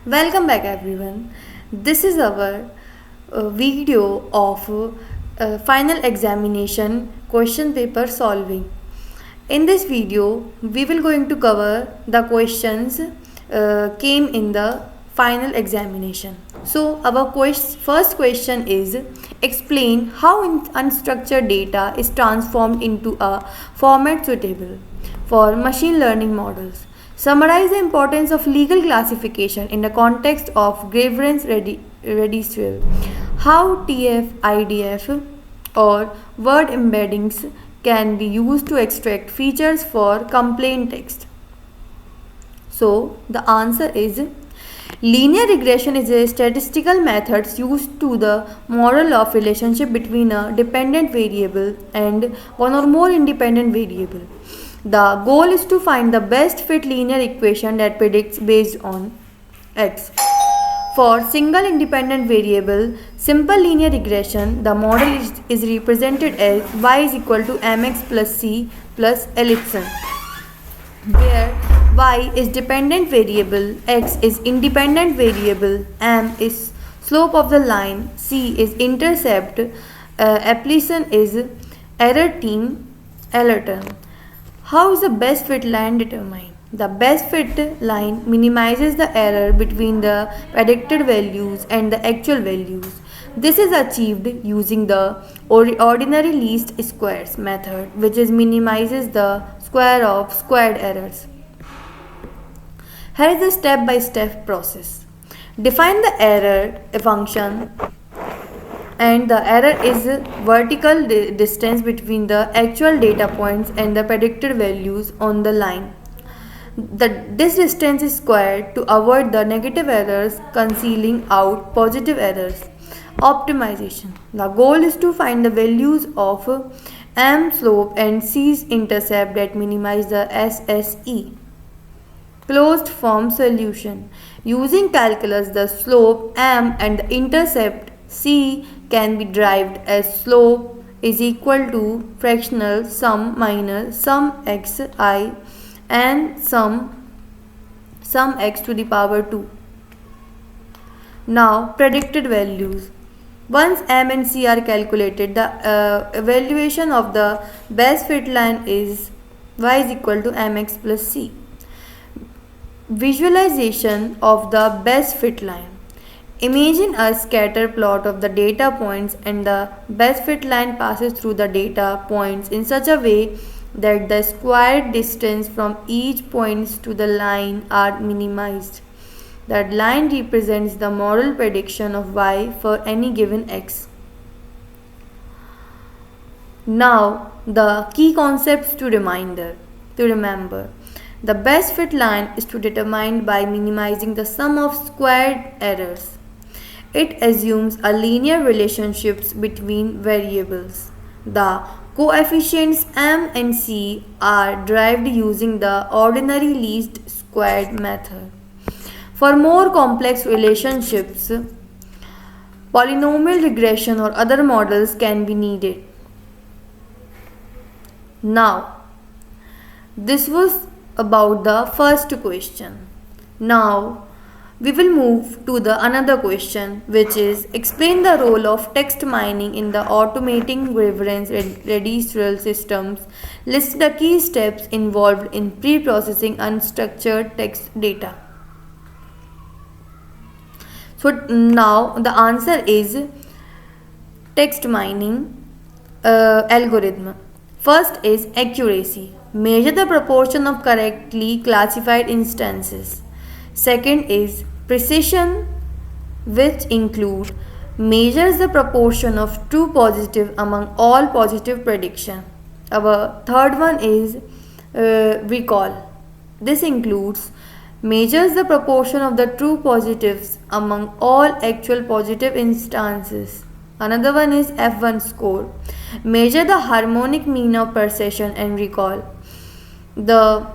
Welcome back, everyone. This is our video of final examination question paper solving. In this video, we will going to cover the questions came in the final examination. So, our first question is explain how unstructured data is transformed into a format suitable for machine learning models. Summarize the importance of legal classification in the context of grievance redressal. How TF, IDF, or word embeddings can be used to extract features for complaint text. So, the answer is linear regression is a statistical method used to the model of relationship between a dependent variable and one or more independent variable. The goal is to find the best fit linear equation that predicts based on x. For single independent variable, simple linear regression, the model is represented as y is equal to mx plus c plus ellipson, where y is dependent variable, x is independent variable, m is slope of the line, c is intercept, ellipson is error term. How is the best fit line determined? The best fit line minimizes the error between the predicted values and the actual values. This is achieved using the ordinary least squares method, which minimizes the square of squared errors. Here is the step-by-step process. Define the error function, and the error is vertical distance between the actual data points and the predicted values on the line. This distance is squared to avoid the negative errors, cancelling out positive errors. Optimization. The goal is to find the values of m slope and c's intercept that minimize the SSE. Closed form solution. Using calculus, the slope m and the intercept c can be derived as slope is equal to fractional sum minus sum xi and sum x to the power 2. Now predicted values. Once m and c are calculated, the evaluation of the best fit line is y is equal to mx plus c. Visualization of the best fit line. Imagine a scatter plot of the data points, and the best fit line passes through the data points in such a way that the squared distance from each point to the line are minimized. That line represents the model prediction of y for any given x. Now, the key concepts to remember. The best fit line is to determine by minimizing the sum of squared errors. It assumes a linear relationships between variables. The coefficients m and c are derived using the ordinary least squared method. For more complex relationships, polynomial regression or other models can be needed. Now, this was about the first question. Now, we will move to the another question, which is explain the role of text mining in the automating grievance redressal systems. List the key steps involved in pre-processing unstructured text data. So now the answer is text mining algorithm. First is accuracy. Measure the proportion of correctly classified instances. Second is precision, which include measures the proportion of true positive among all positive prediction. Our third one is recall. This includes measures the proportion of the true positives among all actual positive instances. Another one is F1 score. Measure the harmonic mean of precision and recall. The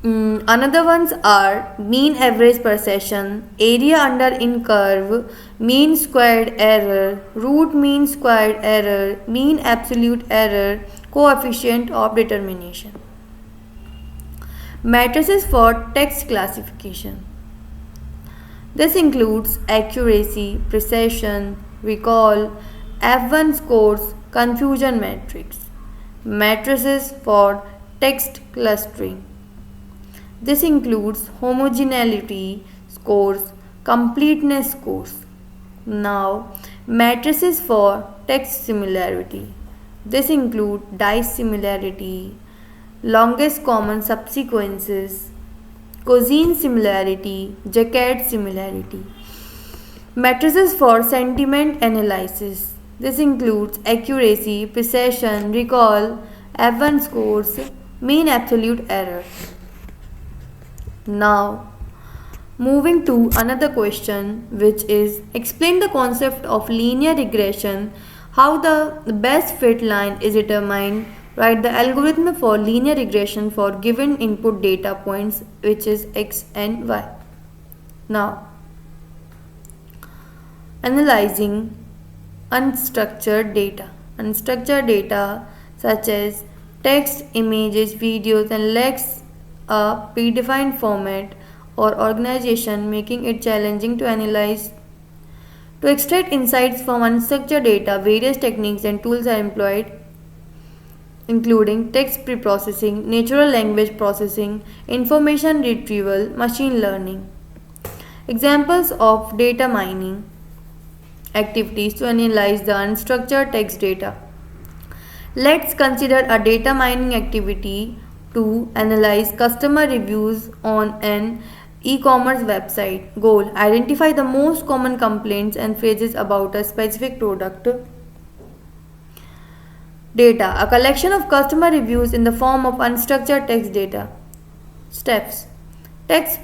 another ones are mean average precision, area under in curve, mean squared error, root mean squared error, mean absolute error, coefficient of determination. Matrices for text classification. This includes accuracy, precision, recall, F1 scores, confusion matrix, matrices for text clustering. This includes homogeneity scores, completeness scores. Now, matrices for text similarity. This include dice similarity, longest common subsequences, cosine similarity, Jacquard similarity. Matrices for sentiment analysis. This includes accuracy, precision, recall, F1 scores, mean absolute error. Now, moving to another question, which is explain the concept of linear regression, how the best fit line is determined. Write the algorithm for linear regression for given input data points, which is x and y. Now, analyzing unstructured data. Unstructured data such as text, images, videos, and lacks a predefined format or organization, making it challenging to analyze. To extract insights from unstructured data, various techniques and tools are employed, including text preprocessing, natural language processing, information retrieval, machine learning. Examples of data mining activities to analyze the unstructured text data. Let's consider a data mining activity to analyze customer reviews on an e-commerce website. Goal: identify the most common complaints and phrases about a specific product. Data: a collection of customer reviews in the form of unstructured text data. Steps: text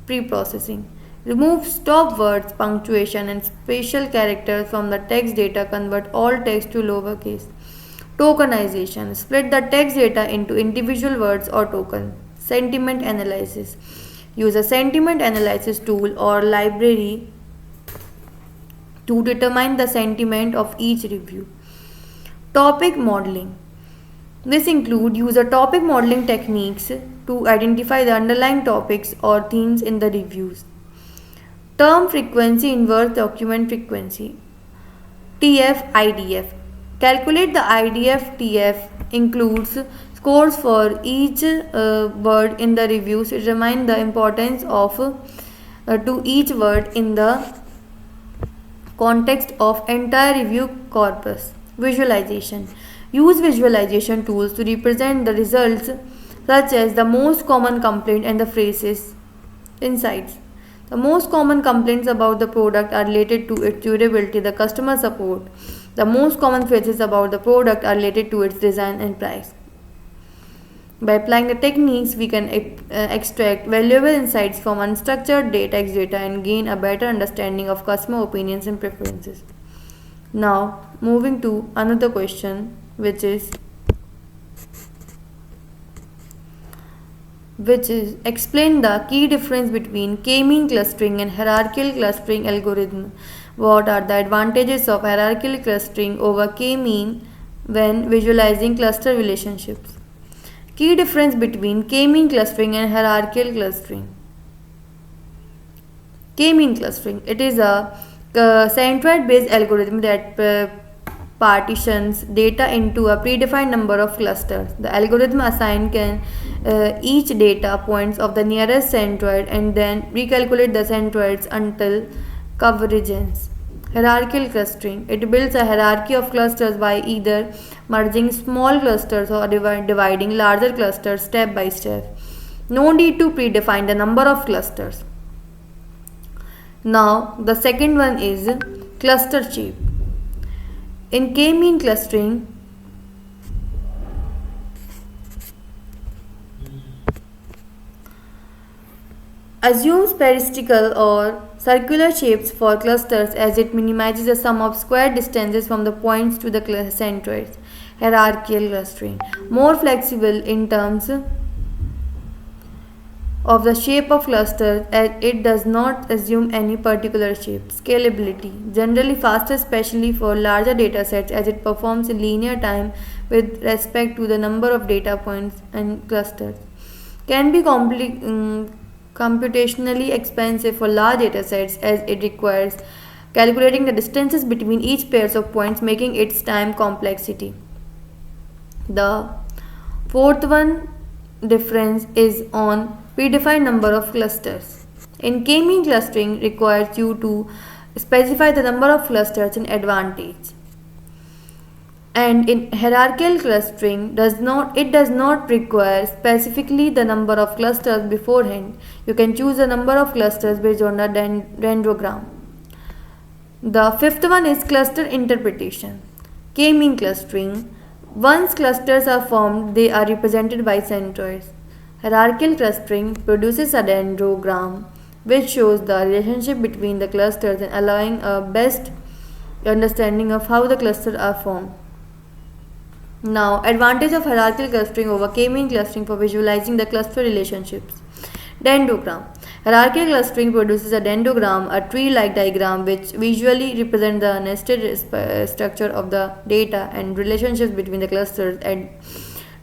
preprocessing. Remove stop words, punctuation, and special characters from the text data. Convert all text to lowercase. Tokenization. Split the text data into individual words or tokens. Sentiment analysis. Use a sentiment analysis tool or library to determine the sentiment of each review. Topic modeling. This includes user topic modeling techniques to identify the underlying topics or themes in the reviews. Term frequency inverse document frequency. TF-IDF. Calculate the IDF. TF includes scores for each word in the reviews to determine the importance of to each word in the context of entire review corpus. Visualization. Use visualization tools to represent the results such as the most common complaint and the phrases. Insights. The most common complaints about the product are related to its durability, the customer support. The most common phrases about the product are related to its design and price. By applying the techniques, we can extract valuable insights from unstructured text data and gain a better understanding of customer opinions and preferences. Now, moving to another question, which is explain the key difference between k-mean clustering and hierarchical clustering algorithm. What are the advantages of hierarchical clustering over k-mean when visualizing cluster relationships? Key difference between k-mean clustering and hierarchical clustering. K-mean clustering. It is a centroid-based algorithm that partitions data into a predefined number of clusters. The algorithm assigns each data points of the nearest centroid and then recalculate the centroids until convergence. Hierarchical clustering. It builds a hierarchy of clusters by either merging small clusters or dividing larger clusters step by step. No need to predefine the number of clusters. Now, the second one is cluster shape. In k-mean clustering, assumes periodical or circular shapes for clusters as it minimizes the sum of square distances from the points to the centroids. Hierarchical clustering. More flexible in terms of the shape of cluster as it does not assume any particular shape. Scalability. Generally faster, especially for larger data sets, as it performs in linear time with respect to the number of data points and clusters. Can be computationally expensive for large datasets as it requires calculating the distances between each pairs of points, making its time complexity. The fourth one difference is on predefined number of clusters. In k-mean clustering requires you to specify the number of clusters in advantage. And in hierarchical clustering does not require specifically the number of clusters beforehand. You can choose the number of clusters based on the dendrogram. The fifth one is cluster interpretation. K-mean clustering. Once clusters are formed, they are represented by centroids. Hierarchical clustering produces a dendrogram which shows the relationship between the clusters and allowing a best understanding of how the clusters are formed. Now, advantage of hierarchical clustering over k-mean clustering for visualizing the cluster relationships. Dendrogram. Hierarchical clustering produces a dendrogram, a tree-like diagram which visually represents the nested structure of the data and relationships between the clusters at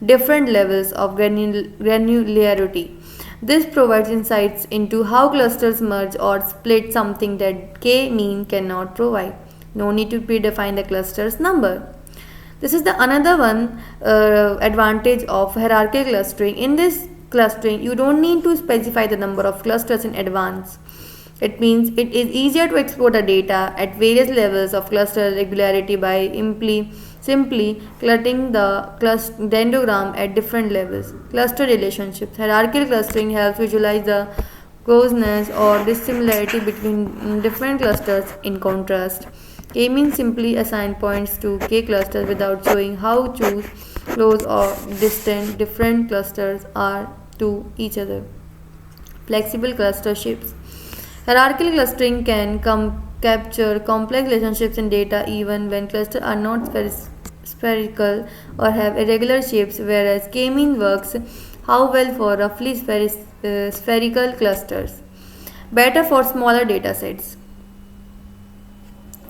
different levels of granularity. This provides insights into how clusters merge or split, something that k-mean cannot provide. No need to predefine the cluster's number. This is the another one advantage of hierarchical clustering. In this clustering, you don't need to specify the number of clusters in advance. It means it is easier to explore the data at various levels of cluster regularity by simply cluttering the dendrogram at different levels. Cluster relationships. Hierarchical clustering helps visualize the closeness or dissimilarity between different clusters. In contrast, k-mean simply assign points to k clusters without showing how close or distant different clusters are to each other. Flexible cluster shapes. Hierarchical clustering can capture complex relationships in data even when clusters are not spherical or have irregular shapes, whereas k-mean works how well for roughly spherical clusters. Better for smaller datasets.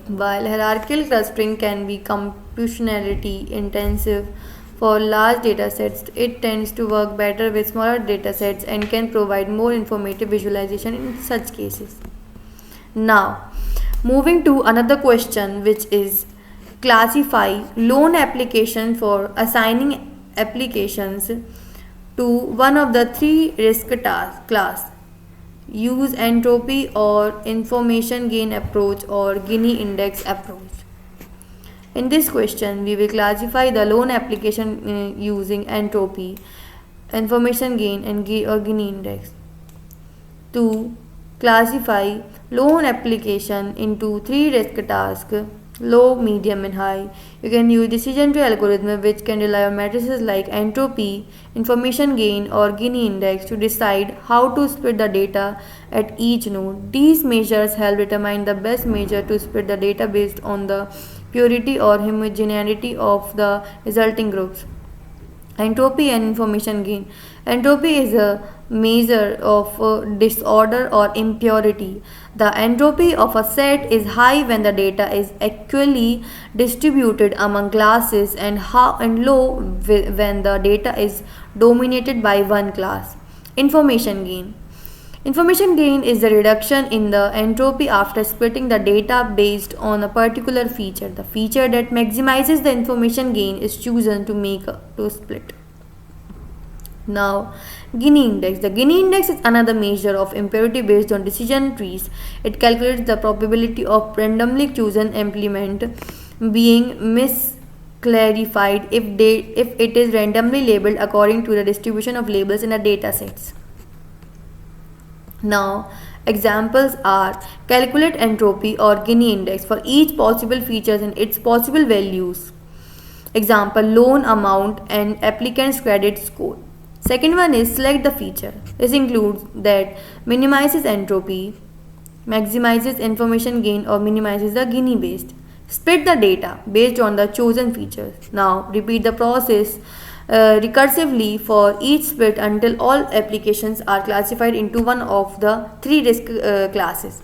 While hierarchical clustering can be computationally intensive for large datasets, it tends to work better with smaller datasets and can provide more informative visualization in such cases. Now, moving to another question, which is classify loan application for assigning applications to one of the three risk class. Use entropy or information gain approach or Gini index approach. In this question, we will classify the loan application using entropy, information gain and or Gini index. To classify loan application into three risk tasks, low, medium and high, you can use decision tree algorithm which can rely on matrices like entropy, information gain or Gini index to decide how to split the data at each node. These measures help determine the best measure to split the data based on the purity or homogeneity of the resulting groups. Entropy and information gain. Entropy is a measure of disorder or impurity. The entropy of a set is high when the data is equally distributed among classes and low when the data is dominated by one class. Information gain. Information gain is the reduction in the entropy after splitting the data based on a particular feature. The feature that maximizes the information gain is chosen to split. Now, Gini index. The Gini index is another measure of impurity based on decision trees. It calculates the probability of randomly chosen implement being misclarified if it is randomly labeled according to the distribution of labels in a data sets. Now, examples are calculate entropy or Gini index for each possible features and its possible values. Example, loan amount and applicant's credit score. Second one is select the feature. This includes that minimizes entropy, maximizes information gain or minimizes the Gini based. Split the data based on the chosen features. Now repeat the process recursively for each split until all applications are classified into one of the three risk classes.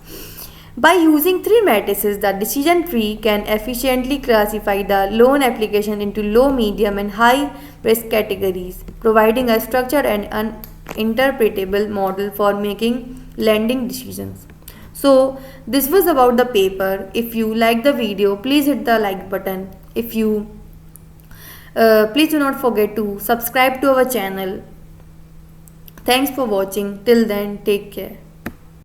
By using three matrices, the decision tree can efficiently classify the loan application into low, medium and high risk categories, providing a structured and interpretable model for making lending decisions. So this was about the paper. If you like the video, please hit the like button. If you please do not forget to subscribe to our channel. Thanks for watching. Till then, take care.